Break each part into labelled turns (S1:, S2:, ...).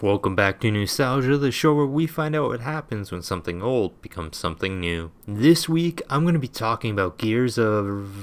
S1: Welcome back to Newstalgia, the show where we find out what happens when something old becomes something new. This week, I'm going to be talking about Bulletstorm.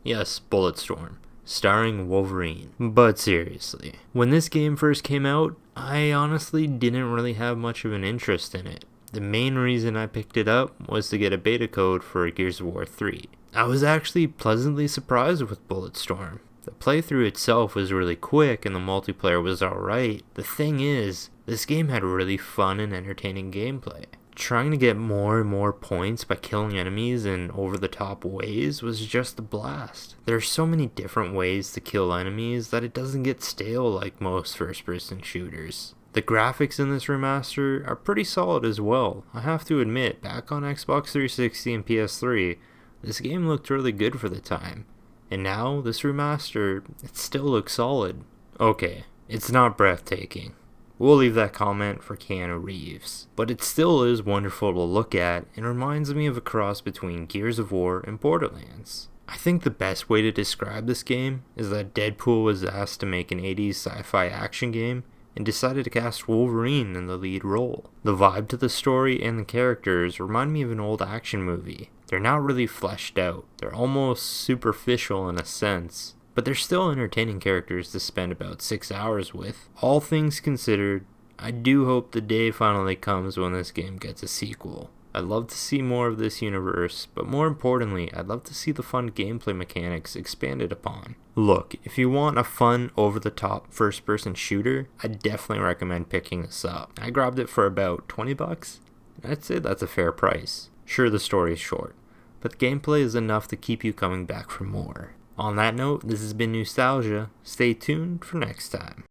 S1: Yes, Bulletstorm, starring Wolverine. But seriously, when this game first came out, I honestly didn't really have much of an interest in it. The main reason I picked it up was to get a beta code for Gears of War 3. I was actually pleasantly surprised with Bulletstorm. The playthrough itself was really quick and the multiplayer was alright. The thing is, this game had really fun and entertaining gameplay. Trying to get more and more points by killing enemies in over-the-top ways was just a blast. There are so many different ways to kill enemies that it doesn't get stale like most first-person shooters. The graphics in this remaster are pretty solid as well. I have to admit, back on Xbox 360 and PS3, this game looked really good for the time. And now, this remaster, it still looks solid. Okay, it's not breathtaking. We'll leave that comment for Keanu Reeves. But it still is wonderful to look at and reminds me of a cross between Gears of War and Borderlands. I think the best way to describe this game is that Deadpool was asked to make an 80s sci-fi action game and decided to cast Wolverine in the lead role. The vibe to the story and the characters remind me of an old action movie. They're not really fleshed out. They're almost superficial in a sense, but they're still entertaining characters to spend about 6 hours with. All things considered, I do hope the day finally comes when this game gets a sequel. I'd love to see more of this universe, but more importantly, I'd love to see the fun gameplay mechanics expanded upon. Look, if you want a fun, over-the-top first-person shooter, I definitely recommend picking this up. I grabbed it for about $20, and I'd say that's a fair price. Sure, the story is short, but the gameplay is enough to keep you coming back for more. On that note, this has been Newstalgia. Stay tuned for next time.